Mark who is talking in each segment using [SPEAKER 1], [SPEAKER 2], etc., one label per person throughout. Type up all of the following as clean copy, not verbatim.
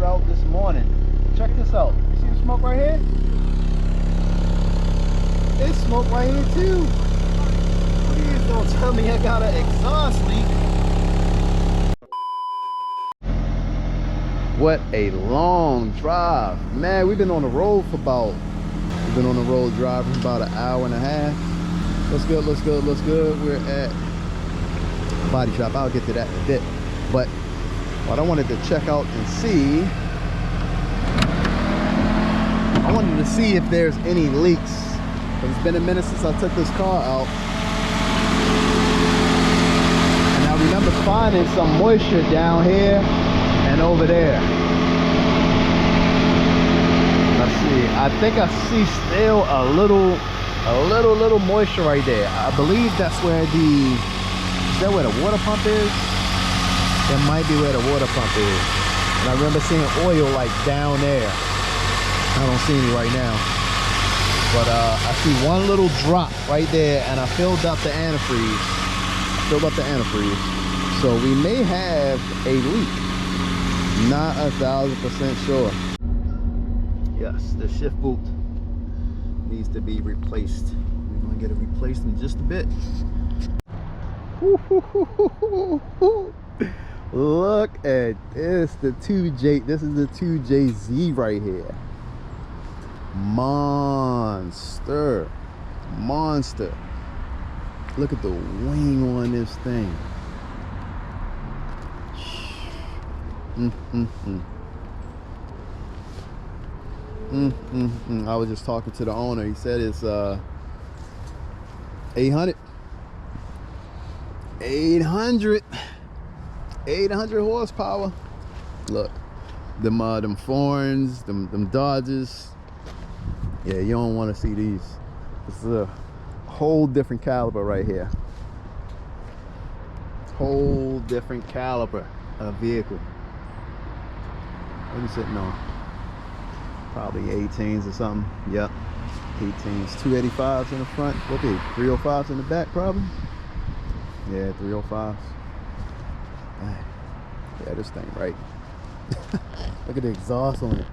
[SPEAKER 1] out this morning. Check this out. You see the smoke right here? There's smoke right here too. Please don't tell me I got an exhaust leak. What a long drive. Man, we've been on the road for about, driving for about an hour and a half. Looks good, looks good, looks good. We're at body shop. I'll get to that in a bit. But what I wanted to check out and see, I wanted to see if there's any leaks. It's been a minute since I took this car out. And I remember finding some moisture down here and over there. Let's see. I think I see still a little moisture right there. I believe that's where is that where the water pump is? That might be where the water pump is. And I remember seeing oil like down there. I don't see any right now. But I see one little drop right there, and I filled up the antifreeze. So we may have a leak. Not 1,000% sure. Yes, the shift boot needs to be replaced. We're gonna get it replaced in just a bit. Look at this, the 2J. This is the 2JZ right here. Monster. Look at the wing on this thing. I was just talking to the owner. He said it's 800 horsepower. Look, them Foreigns, them Dodges. Yeah, you don't want to see these. This is a whole different caliber right here. Whole different caliber of vehicle. What are you sitting on? Probably 18s or something. Yep, 18s. 285s in the front. What be 305s in the back probably? Yeah, 305s. Yeah, this thing right. Look at the exhaust on it.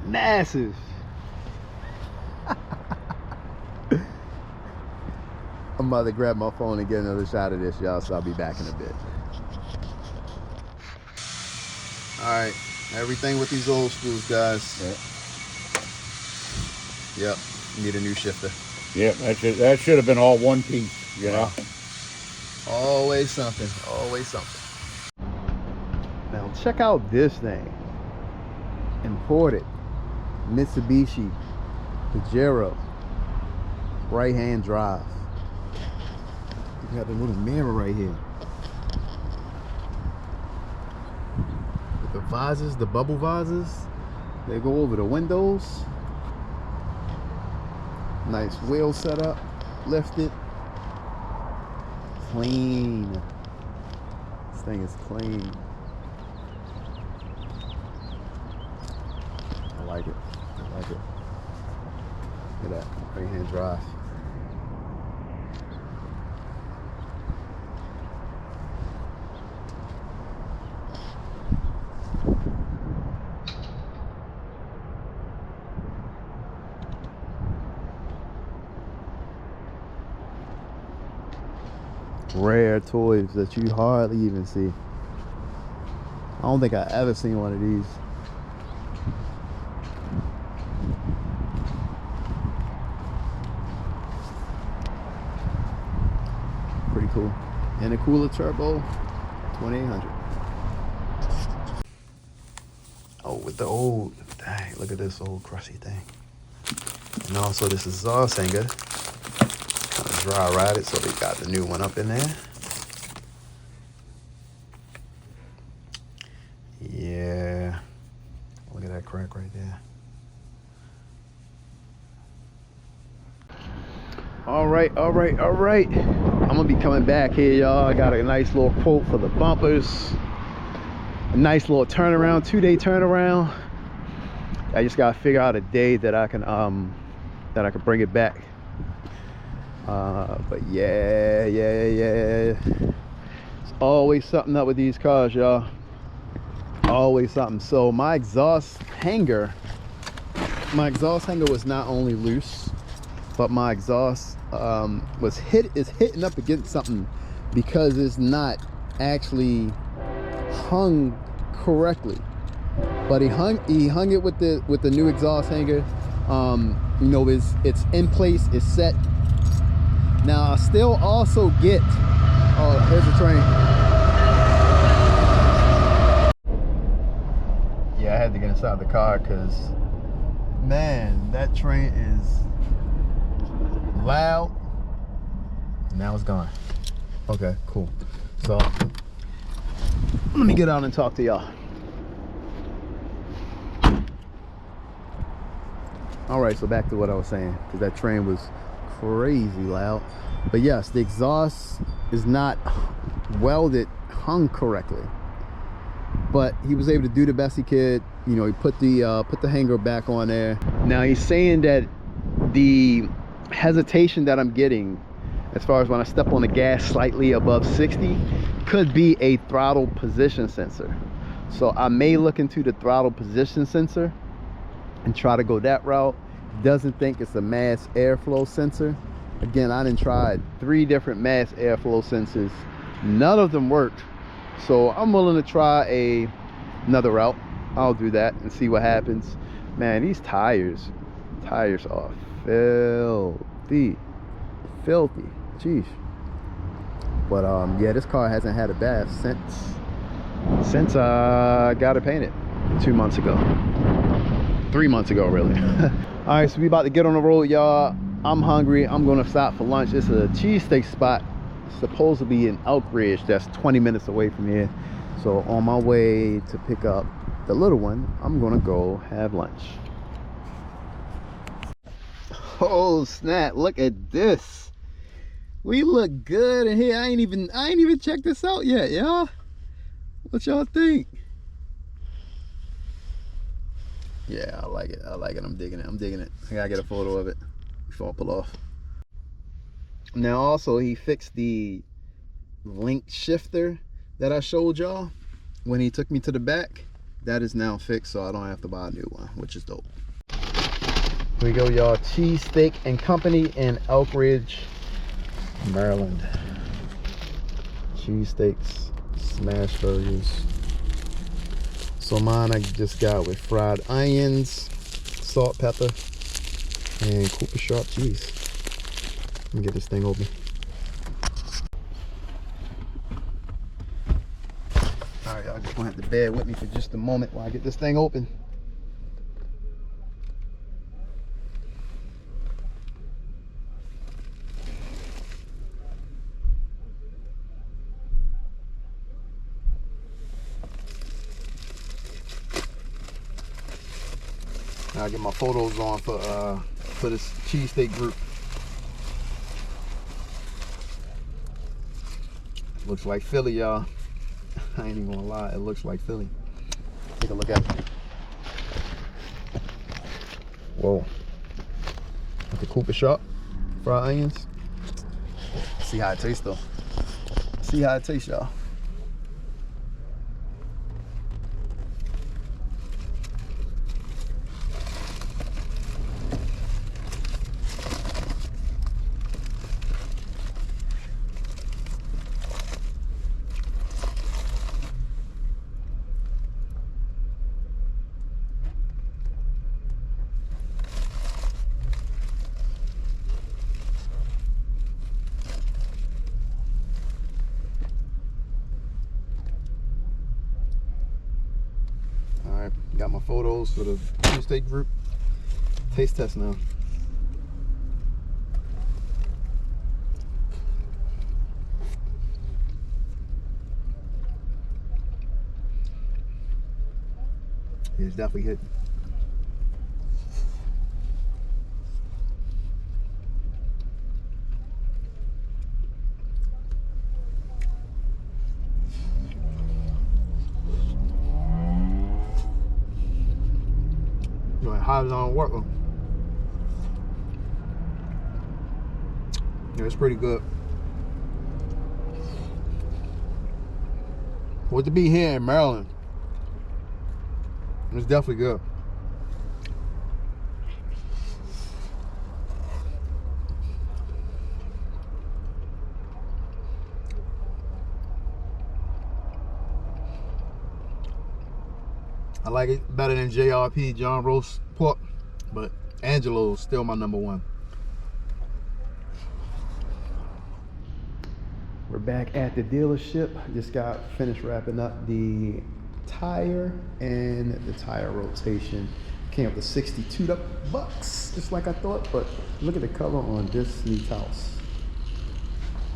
[SPEAKER 1] Massive. I'm about to grab my phone and get another shot of this, y'all, so I'll be back in a bit. Alright, everything with these old screws, guys. Yep, need a new shifter.
[SPEAKER 2] Yep, that should have been all one piece, you know.
[SPEAKER 1] Always something, always something. Now check out this thing. Imported Mitsubishi Pajero right-hand drive. You got the little mirror right here. With the visors, the bubble visors, they go over the windows. Nice wheel setup, lifted. Clean. This thing is clean. I like it. I like it. Look at that right-hand drive. Rare toys that you hardly even see. I don't think I ever seen one of these. Pretty cool. And a cooler turbo, 2800. Oh, with the old, dang, look at this old crusty thing. And also this exhaust hanger. Kind of dry rotted, so they got the new one up in there. Yeah, look at that crack right there. All right. I'm gonna be coming back here, y'all. I got a nice little quote for the bumpers. A nice little turnaround, 2-day turnaround. I just gotta figure out a day that I can bring it back. But yeah. It's always something up with these cars, y'all. Always something. So my exhaust hanger was not only loose, but my exhaust is hitting up against something because it's not actually hung correctly. But he hung it with the new exhaust hanger. You know, it's in place, it's set. Now I still also get, oh, here's the train. Yeah, I had to get inside the car because, man, that train is loud. Now it's gone. Okay, cool. So let me get out and talk to y'all. All right, so back to what I was saying, because that train was crazy loud. But yes, the exhaust is not welded, hung correctly. But he was able to do the best he could. You know, he put the hanger back on there. Now he's saying that the hesitation that I'm getting, as far as when I step on the gas slightly above 60, could be a throttle position sensor. So I may look into the throttle position sensor and try to go that route. Doesn't think it's a mass airflow sensor. Again, I done tried 3 different mass airflow sensors. None of them worked. So I'm willing to try another route. I'll do that and see what happens. Man, these tires are filthy. Jeez. But yeah, this car hasn't had a bath since I got it painted 2 months ago. 3 months ago, really. All right, so we about to get on the road, y'all. I'm hungry. I'm gonna stop for lunch. It's a cheesesteak spot, supposed to be in Elk Ridge, that's 20 minutes away from here. So on my way to pick up the little one, I'm gonna go have lunch. Oh snap, look at this. We look good in here. I ain't even checked this out yet, y'all. What y'all think? Yeah, I like it. I'm digging it. I gotta get a photo of it before I pull off. Now also, he fixed the link shifter that I showed y'all when he took me to the back. That is now fixed, so I don't have to buy a new one, which is dope. Here we go, y'all. Cheesesteak and Company in Elk Ridge, Maryland. Cheesesteaks, smash burgers. So mine I just got with fried onions, salt, pepper, and Cooper sharp cheese. Let me get this thing open. All right, y'all just gonna have to bear with me for just a moment while I get this thing open. I'll get my photos on for this cheesesteak group. Looks like Philly, y'all. I ain't even gonna lie, it looks like Philly. Take a look at it. Whoa. With the Cooper sharp fried onions. See how it tastes though. See how it tastes, y'all. Got my photos for the cheesesteak group. Taste test now. Yeah, it's definitely hitting. How does it work? Yeah, it's pretty good. What to be here in Maryland, It's definitely good. I like it better than JRP, John Roast Pork, but Angelo's still my number one. We're back at the dealership. Just got finished wrapping up the tire and the tire rotation. Came up to $62, just like I thought, but look at the color on this neat house.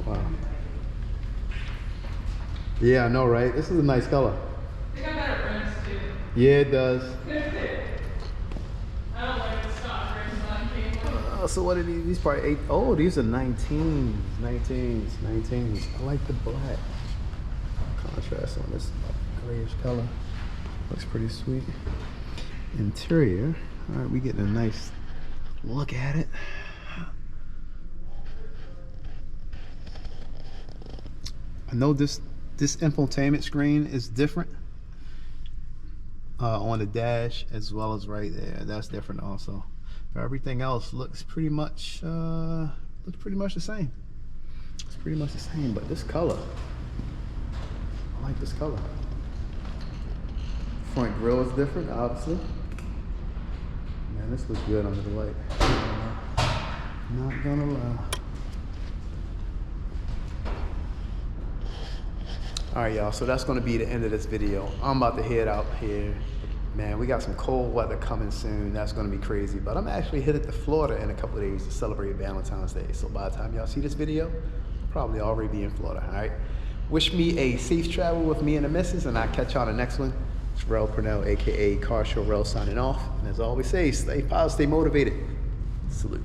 [SPEAKER 1] Wow. Yeah, I know, right? This is a nice color.
[SPEAKER 3] They got better rims too.
[SPEAKER 1] Yeah, it does.
[SPEAKER 3] I don't like the stock rims on cable.
[SPEAKER 1] So what are these? These probably 8. Oh, these are 19s. 19s. I like the black contrast on this grayish color. Looks pretty sweet. Interior. All right, we getting a nice look at it. I know this infotainment screen is different on the dash as well as right there. That's different also. But everything else looks pretty much the same. It's pretty much the same, but this color, I like this color. Front grille is different, obviously. Man, this looks good under the light. Not gonna lie. All right, y'all, so that's gonna be the end of this video. I'm about to head out here. Man, we got some cold weather coming soon. That's gonna be crazy, but I'm actually headed to Florida in a couple of days to celebrate Valentine's Day. So by the time y'all see this video, I'll probably already be in Florida, all right? Wish me a safe travel with me and the missus, and I'll catch y'all on the next one. It's Rell Purnell, AKA Car Show Rell, signing off. And as I always say, stay positive, stay motivated. Salute.